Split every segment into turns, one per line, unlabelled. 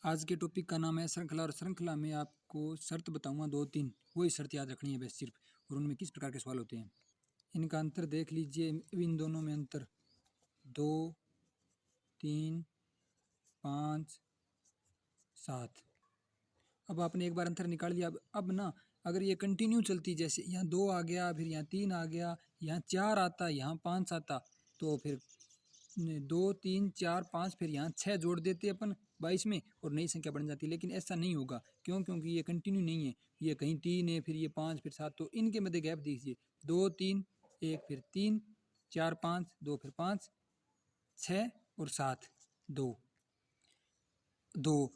आज के टॉपिक का नाम है श्रृंखला और श्रृंखला में आपको शर्त बताऊंगा 2-3 वही शर्त याद रखनी है बस सिर्फ। और उनमें किस प्रकार के सवाल होते हैं इनका अंतर देख लीजिए। इन दोनों में अंतर 2, 3, 5, 7। अब आपने एक बार अंतर निकाल लिया। अब ना अगर ये कंटिन्यू चलती, जैसे यहाँ 2 आ गया, फिर यहाँ 3 आ गया, यहाँ 4 आता, यहाँ 5 आता, तो फिर 2, 3, 4, 5, फिर यहाँ 6 जोड़ देते अपन 22 में और नई संख्या बन जाती है। लेकिन ऐसा नहीं होगा, क्यों? क्योंकि ये कंटिन्यू नहीं है। ये कहीं 3 है, फिर ये 5, फिर 7, तो इनके मध्य गैप दीजिए 2, 3, 1, फिर 3, 4, 5, 2, फिर 5, 6 और 7, 2, 2।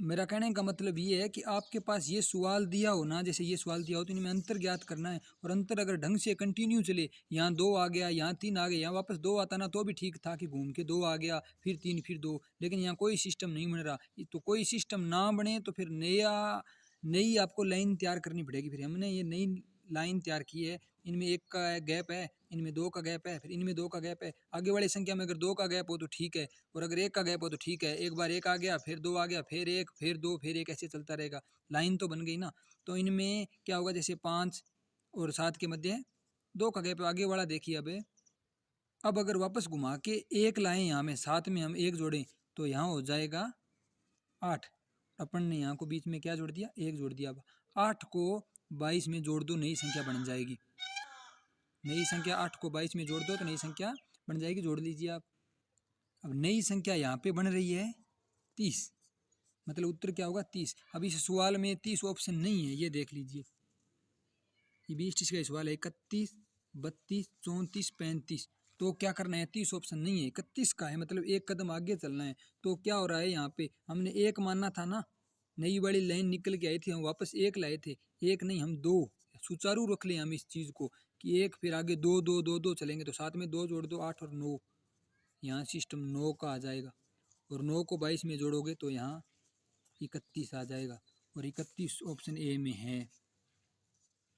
मेरा कहने का मतलब ये है कि आपके पास ये सवाल दिया हो ना, जैसे ये सवाल दिया हो तो इनमें अंतर ज्ञात करना है। और अंतर अगर ढंग से कंटिन्यू चले, यहाँ 2 आ गया, यहाँ 3 आ गया, यहाँ वापस 2 आता ना तो भी ठीक था कि घूम के 2 आ गया, फिर 3, फिर 2। लेकिन यहाँ कोई सिस्टम नहीं बन रहा। तो कोई सिस्टम ना बने तो फिर नई आपको लाइन तैयार करनी पड़ेगी। फिर हमने ये नई लाइन तैयार की है। इनमें 1 का गैप है, इनमें 2 का गैप है, फिर इनमें 2 का गैप है। आगे वाली संख्या में अगर 2 का गैप हो तो ठीक है, और अगर 1 का गैप हो तो ठीक है। एक बार 1 आ गया, फिर 2 आ गया, फिर 1, फिर 2, फिर 1, ऐसे चलता रहेगा। लाइन तो बन गई ना। तो इनमें क्या होगा, जैसे 5 और 7 के मध्य 2 का गैप है। आगे वाला देखिए। अब अगर वापस घुमा के 1 लाएँ यहाँ में, 7 में हम 1 जोड़ें तो यहाँ हो जाएगा 8। अपन ने यहाँ को बीच में क्या जोड़ दिया, 1 जोड़ दिया। अब 8 को 22 में जोड़ दो, नई संख्या बन जाएगी। नई संख्या 8 को 22 में जोड़ दो तो नई संख्या बन जाएगी। जोड़ लीजिए आप। अब नई संख्या यहाँ पे बन रही है 30, मतलब उत्तर क्या होगा 30। अब इस सवाल में 30 ऑप्शन नहीं है, ये देख लीजिए। ये 20 का सवाल है। 31, 32, 34, 35। तो क्या करना है, 30 ऑप्शन नहीं है, 31 का है, मतलब एक कदम आगे चलना है। तो क्या हो रहा है, यहाँ पे हमने 1 मानना था ना, नई वाली लाइन निकल के आई थी, हम वापस 1 लाए थे। 1 नहीं, हम 2 सुचारू रख लें हम इस चीज़ को कि 1 फिर आगे 2, 2, 2, 2 चलेंगे। तो 7 में 2 जोड़ दो, 8 और 9, यहाँ सिस्टम 9 का आ जाएगा। और 9 को 22 में जोड़ोगे तो यहाँ 31 आ जाएगा। और 31 ऑप्शन ए में है।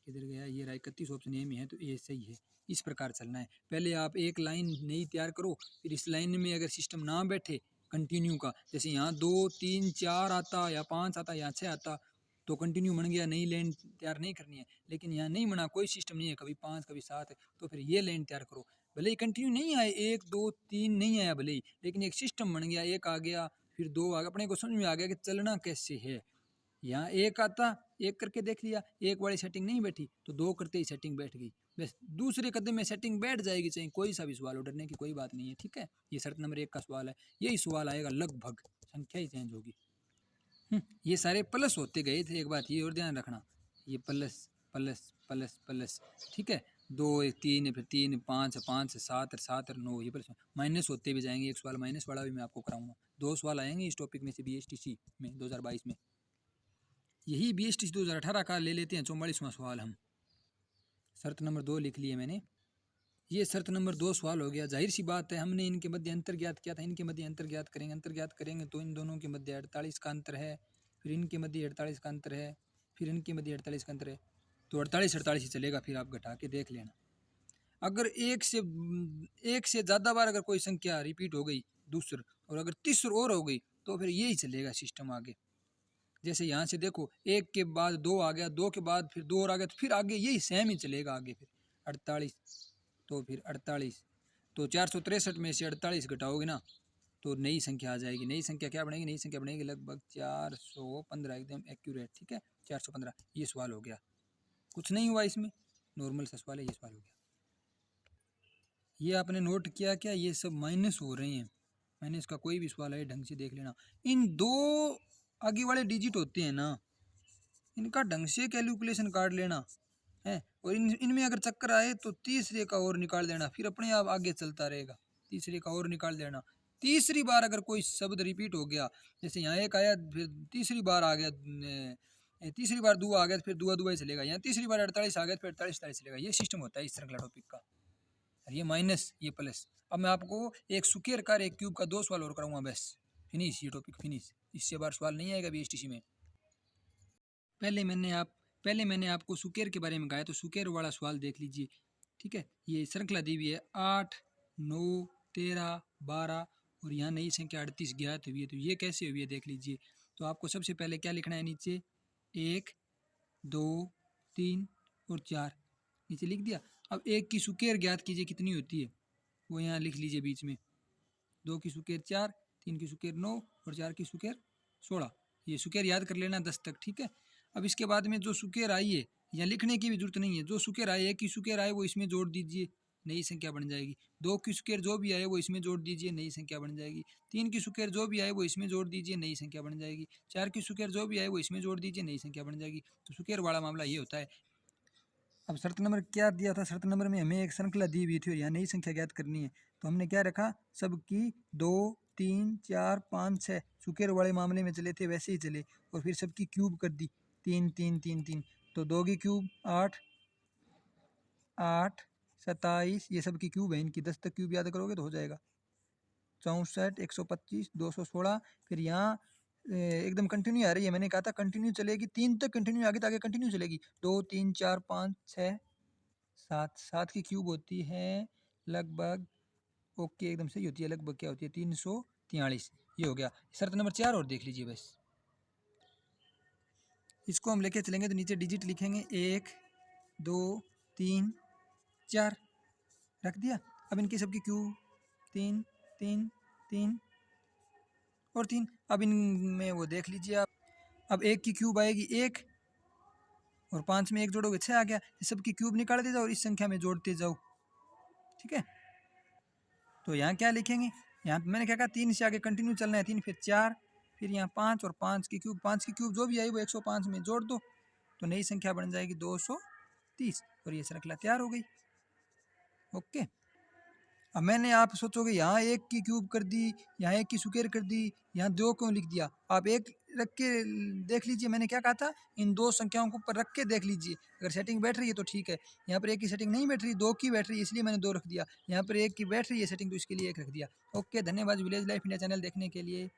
किधर गया, ये रहा 31 ऑप्शन ए में है, तो ए सही है। इस प्रकार चलना है। पहले आप एक लाइन नई तैयार करो, फिर इस लाइन में अगर सिस्टम ना बैठे कंटिन्यू का, जैसे यहाँ 2, 3, 4 आता या 5 आता या 6 आता, तो कंटिन्यू बन गया, नई लाइन तैयार नहीं करनी है। लेकिन यहाँ नहीं बना, कोई सिस्टम नहीं है, कभी 5 कभी 7 है, तो फिर ये लाइन तैयार करो। भले ही कंटिन्यू नहीं आए, 1, 2, 3 नहीं आया भले ही, लेकिन एक सिस्टम बन गया। 1 आ गया, फिर 2 आ गया, अपने को समझ में आ गया कि चलना कैसे है। यहाँ 1 आता, 1 करके देख लिया, 1 वाली सेटिंग नहीं बैठी तो 2 करते ही सेटिंग बैठ गई। बस दूसरे कदम में सेटिंग बैठ जाएगी, चाहे कोई सा भी सवाल हो, डरने की कोई बात नहीं है। ठीक है, ये शर्त नंबर 1 का सवाल है। यही सवाल आएगा लगभग, संख्या ही चेंज होगी। ये सारे प्लस होते गए थे। एक बात ये और ध्यान रखना, ये प्लस प्लस प्लस प्लस, ठीक है। 2, 1, 3, फिर 3, 5, 5, 7, 7 और 9, ये प्लस माइनस होते भी जाएंगे। एक सवाल माइनस वाला भी मैं आपको कराऊंगा। 2 सवाल आएंगे इस टॉपिक में से BSTC में 2022 में। यही BSTC 2018 का ले लेते हैं 44वां सवाल हम। शर्त नंबर 2 लिख लिए मैंने। ये शर्त नंबर 2 सवाल हो गया। जाहिर सी बात है, हमने इनके मध्य अंतर ज्ञात किया था। इनके मध्य अंतर ज्ञात करेंगे। अंतर ज्ञात करेंगे तो इन दोनों के मध्य 48 का अंतर है, फिर इनके मध्य 48 का अंतर है, फिर इनके मध्य 48 का अंतर है। तो 48 48 ही चलेगा, फिर आप घटा के देख लेना। अगर एक से ज़्यादा बार अगर कोई संख्या रिपीट हो गई दूसर, और अगर तीसर और हो गई, तो फिर यही चलेगा सिस्टम आगे। जैसे यहाँ से देखो, 1 के बाद 2 आ गया, 2 के बाद फिर 2 और आ गया, तो फिर आगे यही सेम ही चलेगा आगे। फिर 48, तो फिर 48, तो 463 में से 48 घटाओगे ना तो नई संख्या आ जाएगी। नई संख्या क्या बनेगी, नई संख्या बनेगी लगभग 415, एकदम एक्यूरेट। ठीक है, 415। ये सवाल हो गया, कुछ नहीं हुआ इसमें, नॉर्मल सा सवाल है। ये सवाल हो गया। ये आपने नोट किया क्या, ये सब माइनस हो रहे हैं। माइनस का कोई भी सवाल है ढंग से देख लेना। इन 2 आगे वाले डिजिट होते हैं ना, इनका ढंग से कैलकुलेशन काट लेना है। और इनमें अगर चक्कर आए तो तीसरे का और निकाल देना, फिर अपने आप आगे चलता रहेगा। तीसरे का और निकाल देना। तीसरी बार अगर कोई शब्द रिपीट हो गया, जैसे यहाँ 1 आया, फिर तीसरी बार आ गया, तीसरी बार 2 आ गया, फिर 2 2 ही चलेगा। यहाँ तीसरी बार 48 आ गया, फिर 48 48 चलेगा। ये सिस्टम होता है इस श्रृंखला टॉपिक का। ये माइनस, ये प्लस। अब मैं आपको एक स्क्वायर का, एक क्यूब का 2 सवाल और कराऊंगा, बस फिनिश, ये टॉपिक फिनिश। इससे बार सवाल नहीं आएगा BSTC में। पहले मैंने आपको स्क्वायर के बारे में कहा, तो स्क्वायर वाला सवाल देख लीजिए। ठीक है, ये श्रृंखला दी हुई है 8, 9, 13, 12 और यहाँ नई संख्या 38 ज्ञात हुई है। तो ये कैसे हुई है देख लीजिए। तो आपको सबसे पहले क्या लिखना है नीचे, 1 2 3 और 4 नीचे लिख दिया। अब 1 की स्क्वायर ज्ञात कीजिए कितनी होती है, वो यहाँ लिख लीजिए बीच में। 2 की स्क्वायर 4, 3 की स्क्वायर 9 और 4 की स्क्वायर 16। ये स्क्वायर याद कर लेना 10 तक, ठीक है। अब इसके बाद में जो स्क्वायर आई है यहाँ लिखने की भी जरूरत नहीं है, जो स्क्वायर आए, 1 की स्क्वायर आए वो इसमें जोड़ दीजिए, नई संख्या बन जाएगी। 2 की स्क्वायर जो भी आए वो इसमें जोड़ दीजिए, नई संख्या बन जाएगी। 3 की स्क्वायर जो भी आए वो इसमें जोड़ दीजिए, नई संख्या बन जाएगी। 4 की स्क्वायर जो भी आए वो इसमें जोड़ दीजिए, नई संख्या बन जाएगी। तो स्क्वायर वाला मामला ये होता है। अब शर्त नंबर क्या दिया था, शर्त नंबर में हमें एक श्रृंखला दी हुई थी और यहाँ नई संख्या ज्ञात करनी है। तो हमने क्या रखा, सबकी 2 3 4 5 6 स्क्वायर वाले मामले में चले थे वैसे ही चले, और फिर सबकी क्यूब कर दी 3 3 3 3। तो 2 की क्यूब 8 8 27, ये सब की क्यूब है, इनकी 10 तक क्यूब याद करोगे तो हो जाएगा 64 125 216। फिर यहाँ एकदम कंटिन्यू आ रही है, मैंने कहा था कंटिन्यू चलेगी, 3 तक कंटिन्यू, आगे तक कंटिन्यू चलेगी। 2 3 4 5 6 7, 7 की क्यूब होती है लगभग, ओके एकदम सही होती है, लगभग क्या होती है 343। ये हो गया। शर्त नंबर 4 और देख लीजिए बस, इसको हम लेके चलेंगे तो नीचे डिजिट लिखेंगे 1 2 3 4 रख दिया। अब इनकी सबकी क्यूब 3 3 3 और 3। अब इनमें वो देख लीजिए आप, अब 1 की क्यूब आएगी 1 और 5 में 1 जोड़ोगे 6 आ गया। ये सब की क्यूब निकालते जाओ और इस संख्या में जोड़ते जाओ, ठीक है। तो यहाँ क्या लिखेंगे, यहाँ मैंने क्या कहा 3 से आगे कंटिन्यू चलना है, 3 फिर 4 फिर यहाँ 5 और 5 की क्यूब जो भी आई वो 105 में जोड़ दो, तो नई संख्या बन जाएगी 230 और ये श्रृंखला तैयार हो गई। ओके। अब मैंने, आप सोचोगे यहाँ 1 की क्यूब कर दी, यहाँ 1 की स्क्वायर कर दी, यहाँ 2 क्यों लिख दिया। आप 1 रख के देख लीजिए, मैंने क्या कहा था, इन 2 संख्याओं को ऊपर रख के देख लीजिए, अगर सेटिंग बैठ रही है तो ठीक है। यहाँ पर 1 की सेटिंग नहीं बैठ रही, 2 की बैठ रही है, इसलिए मैंने 2 रख दिया। यहाँ पर 1 की बैठ रही है सेटिंग, तो इसके लिए 1 रख दिया। ओके, धन्यवाद विलेज लाइफ इंडिया चैनल देखने के लिए।